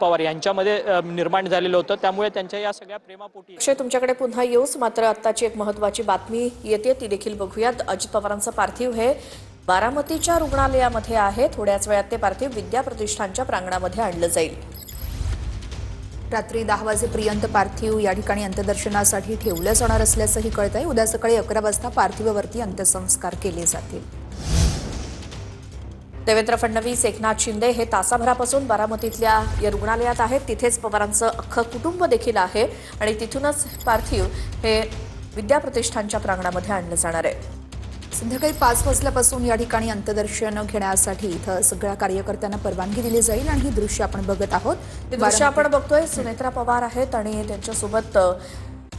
पवार यांच्यामध्ये निर्माण झालेलं होतं। त्यामुळे त्यांच्या या सगळ्या प्रेमापोटी अक्षय तुमच्याकडे पुन्हा येऊस, मात्र आत्ताची एक महत्त्वाची बातमी येते, ती देखील बघूयात। अजित पवारांचं पार्थिव हे बारामतीच्या रुग्णालयामध्ये आहे। थोड्याच वेळात ते पार्थिव विद्या प्रतिष्ठानच्या प्रांगणामध्ये आणलं जाईल। रात्री 10 वाजेपर्यंत पार्थिव या ठिकाणी अंत्यदर्शनासाठी ठेवलं जाणार असल्याचंही कळत आहे। उद्या सकाळी 11 वाजता पार्थिवावरती अंत्यसंस्कार केले जातील। देवेंद्र फडणवीस, एकनाथ शिंदे हे तासाभरापासून बारामतीतल्या या रुग्णालयात आहेत। तिथेच पवारांचं अख्खं कुटुंब देखील आहे आणि तिथूनच पार्थिव हे विद्या प्रतिष्ठानच्या प्रांगणामध्ये आणलं जाणार आहे। संध्याकाळी 5 वाजल्यापासून या ठिकाणी अंत्यदर्शन घेण्यासाठी इथं सगळ्या कार्यकर्त्यांना परवानगी दिली जाईल आणि ही दृश्य आपण बघत आहोत। हे दृश्य आपण बघतोय, सुनेत्रा पवार आहेत आणि त्यांच्यासोबत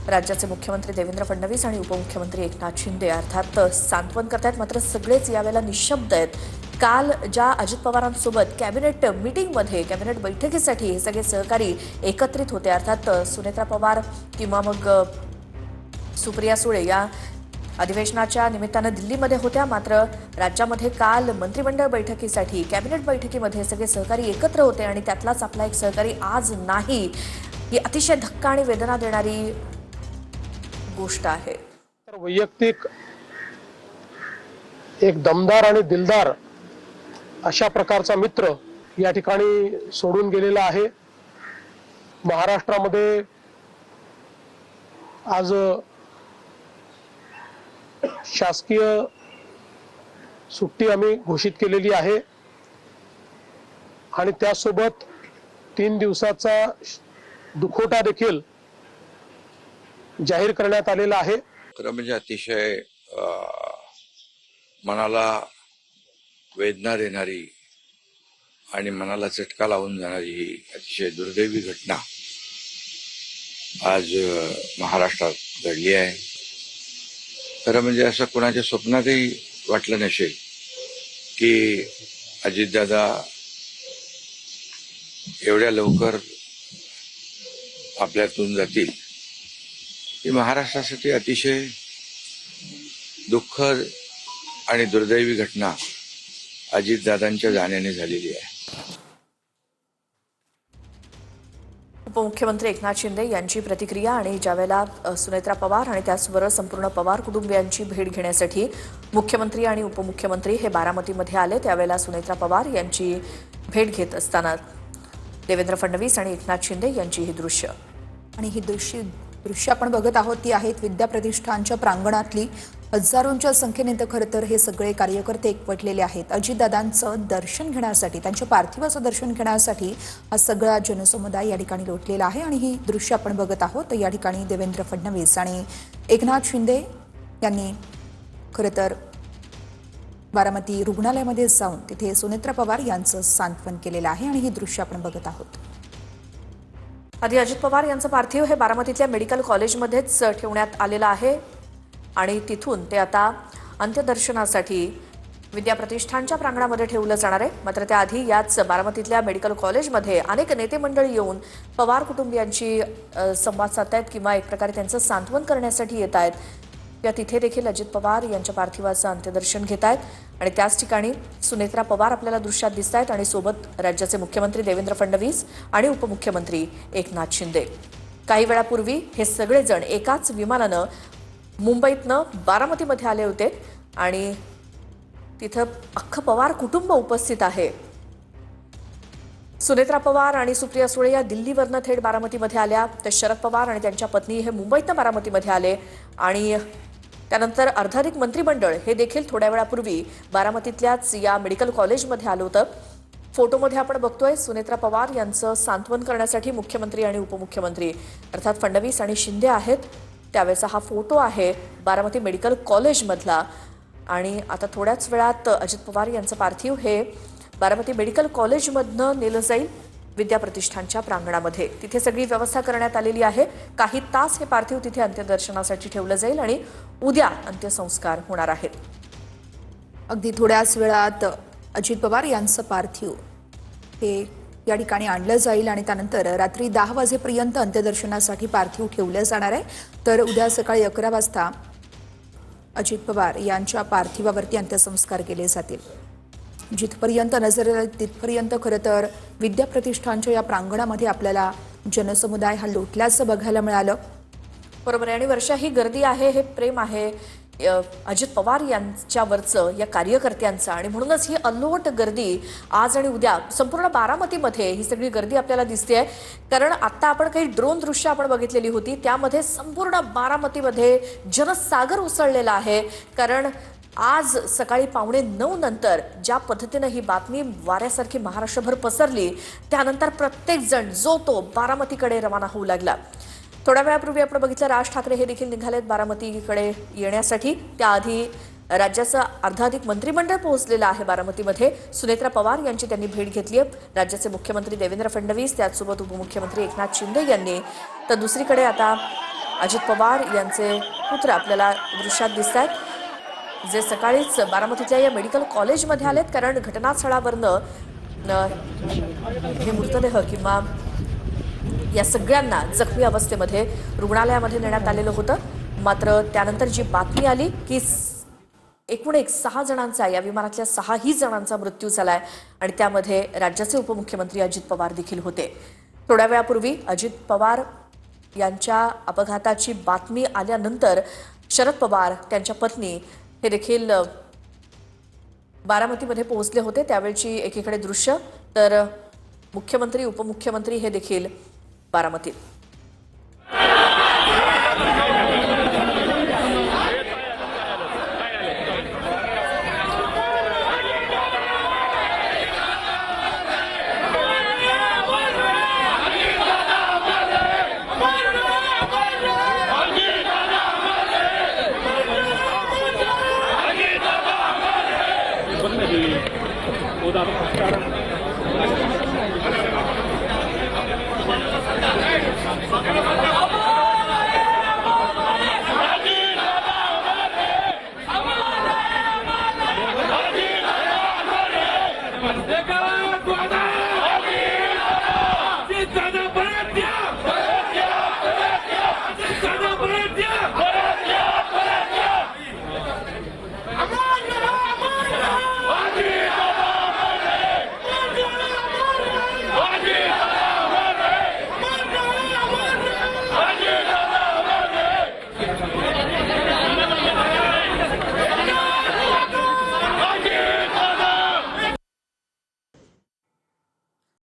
राज्याचे मुख्यमंत्री देवेंद्र फडणवीस आणि उपमुख्यमंत्री एकनाथ शिंदे अर्थात सांत्वन करतायत। मात्र सगळेच यावेळेला निशब्द आहेत। काल ज्या अजित पवारांसोबत कॅबिनेट मीटिंगमध्ये, कॅबिनेट बैठकीसाठी हे सगळे सहकारी एकत्रित होते, अर्थात सुनेत्रा पवार किंवा मग सुप्रिया सुळे या अधिवेशनाच्या निमित्तानं दिल्लीमध्ये होत्या। मात्र राज्यामध्ये काल मंत्रिमंडळ बैठकीसाठी, कॅबिनेट बैठकीमध्ये सगळे सहकारी एकत्र होते आणि त्यातलाच आपला एक सहकारी आज नाही, ही अतिशय धक्का आणि वेदना देणारी गोष्ट आहे। तर वैयक्तिक एक दमदार आणि दिलदार अशा प्रकारचा मित्र या ठिकाणी सोडून गेलेला आहे। महाराष्ट्रामध्ये आज शासकीय सुट्टी आम्ही घोषित केलेली आहे आणि त्यासोबत 3 दिवसाचा दुखवटा देखील जाहीर करण्यात आलेला आहे। खरं म्हणजे अतिशय मनाला वेदना देणारी आणि मनाला चटका लावून जाणारी ही अतिशय दुर्दैवी घटना आज महाराष्ट्रात घडली आहे। खरं म्हणजे असं कोणाच्या स्वप्नातही वाटलं नसेल की अजितदादा एवढ्या लवकर आपल्यातून जातील। ही महाराष्ट्रासाठी अतिशय दुःखद आणि दुर्दैवी घटना अजितदादांच्या जाण्याने झालेली आहे। उपमुख्यमंत्री एकनाथ शिंदे यांची प्रतिक्रिया आणि ज्यावेळेला सुनेत्रा पवार आणि त्याचबरोबर संपूर्ण पवार कुटुंबियांची भेट घेण्यासाठी मुख्यमंत्री आणि उपमुख्यमंत्री हे बारामतीमध्ये आले, त्यावेळेला सुनेत्रा पवार यांची भेट घेत असताना देवेंद्र फडणवीस आणि एकनाथ शिंदे यांची ही दृश्य आपण बघत आहोत ती आहेत विद्या प्रतिष्ठानच्या प्रांगणातली। हजारोंच्या संख्येने तर खरं तर हे सगळे कार्यकर्ते एकवटलेले आहेत अजितदादांचं दर्शन घेण्यासाठी, त्यांच्या पार्थिवाचं दर्शन घेण्यासाठी हा सगळा जनसमुदाय या ठिकाणी लोटलेला आहे आणि ही दृश्य आपण बघत आहोत। या ठिकाणी देवेंद्र फडणवीस आणि एकनाथ शिंदे यांनी खरं तर बारामती रुग्णालयामध्ये जाऊन तिथे सुनेत्रा पवार यांचं सांत्वन केलेलं आहे आणि ही दृश्य आपण बघत आहोत। आधी अजित पवार यांचं पार्थिव हे बारामतीतल्या मेडिकल कॉलेजमध्येच ठेवण्यात आलेलं आहे आणि तिथून ते आता अंत्यदर्शनासाठी विद्या प्रतिष्ठानच्या प्रांगणामध्ये ठेवलं जाणार आहे। मात्र त्याआधी याच बारामतीतल्या मेडिकल कॉलेजमध्ये अनेक नेते मंडळी येऊन पवार कुटुंबियांची संवाद साधतायत किंवा एक प्रकारे त्यांचं सांत्वन करण्यासाठी येत आहेत। या तिथे देखील अजित पवार यांच्या पार्थिवाचं अंत्यदर्शन घेत आहेत आणि त्याच ठिकाणी सुनेत्रा पवार आपल्याला दृश्यात दिसत आहेत आणि सोबत राज्याचे मुख्यमंत्री देवेंद्र फडणवीस आणि उपमुख्यमंत्री एकनाथ शिंदे। काही वेळापूर्वी हे सगळेजण एकाच विमानानं मुंबईतनं बारामतीमध्ये आले होते आणि तिथं अख्खं पवार कुटुंब उपस्थित आहे। सुनेत्रा पवार आणि सुप्रिया सुळे या दिल्लीवरनं थेट बारामतीमध्ये आल्या, तर शरद पवार आणि त्यांच्या पत्नी हे मुंबईतनं बारामतीमध्ये आले आणि त्यानंतर अर्धाधिक मंत्रिमंडळ हे देखील थोड्या वेळापूर्वी बारामतीतल्याच या मेडिकल कॉलेजमध्ये आलं होतं। फोटोमध्ये आपण बघतोय सुनेत्रा पवार यांचं सांत्वन करण्यासाठी मुख्यमंत्री आणि उपमुख्यमंत्री अर्थात फडणवीस आणि शिंदे आहेत। त्यावेळेचा हा फोटो आहे बारामती मेडिकल कॉलेजमधला आणि आता थोड्याच वेळात अजित पवार यांचं पार्थिव हे बारामती मेडिकल कॉलेजमधनं नेलं जाईल विद्या प्रतिष्ठानच्या प्रांगणामध्ये। तिथे सगळी व्यवस्था करण्यात आलेली आहे। काही तास हे पार्थिव तिथे अंत्यदर्शनासाठी ठेवलं जाईल आणि उद्या अंत्यसंस्कार होणार आहेत। अगदी थोड्याच वेळात अजित पवार यांचं पार्थिव हे या ठिकाणी आणलं जाईल आणि त्यानंतर रात्री 10 वाजेपर्यंत अंत्यदर्शनासाठी पार्थिव ठेवलं जाणार आहे। तर उद्या सकाळी 11 वाजता अजित पवार यांच्या पार्थिवावरती अंत्यसंस्कार केले जातील। जिथपर्यंत नजर आली तिथपर्यंत खरं तर विद्याप्रतिष्ठानच्या या प्रांगणामध्ये आपल्याला जनसमुदाय हा लोटल्याचं बघायला मिळालं. बरोबर आहे. आणि वर्षा, ही गर्दी आहे, हे प्रेम आहे अजित पवार यांच्यावरचं, या कार्यकर्त्यांचं, आणि म्हणूनच ही अल्लोट गर्दी आज आणि उद्या संपूर्ण बारामतीमध्ये ही सगळी गर्दी आपल्याला दिसते. कारण आता आपण काही ड्रोन दृश्य आपण बघितलेली होती, त्यामध्ये संपूर्ण बारामतीमध्ये जनसागर उसळलेला आहे. कारण आज सकाळी 8:45 नंतर ज्या पद्धतीनं ही बातमी वाऱ्यासारखी महाराष्ट्रभर पसरली, त्यानंतर प्रत्येक जण जो तो बारामतीकडे रवाना होऊ लागला. थोड्या वेळापूर्वी आपण बघितलं, राज ठाकरे हे देखील निघालेत बारामतीकडे येण्यासाठी. त्याआधी राज्याचं अर्धाधिक मंत्रिमंडळ पोहोचलेलं आहे बारामतीमध्ये. सुनेत्रा पवार यांची त्यांनी भेट घेतली आहे. राज्याचे मुख्यमंत्री देवेंद्र फडणवीस, त्याचसोबत उपमुख्यमंत्री एकनाथ शिंदे यांनी. तर दुसरीकडे आता अजित पवार यांचे पुत्र आपल्याला दृश्यात दिसत आहेत, जे सकाळीच बारामतीच्या या मेडिकल कॉलेजमध्ये आलेत. कारण घटनास्थळावरनं हे मृतदेह किंवा या सगळ्यांना जखमी अवस्थेमध्ये रुग्णालयामध्ये नेण्यात आलेलं होतं. मात्र त्यानंतर जी बातमी आली की एकूण 6 जणांचा, या विमानातल्या 6ही जणांचा मृत्यू झालाय, आणि त्यामध्ये राज्याचे उपमुख्यमंत्री अजित पवार देखील होते. थोड्या वेळापूर्वी अजित पवार यांच्या अपघाताची बातमी आल्यानंतर शरद पवार, त्यांच्या पत्नी, हे देखील बारामतीमध्ये पोहोचले होते. त्यावेळची एकीकडे दृश्य, तर मुख्यमंत्री, उपमुख्यमंत्री हे देखील बारामतीत.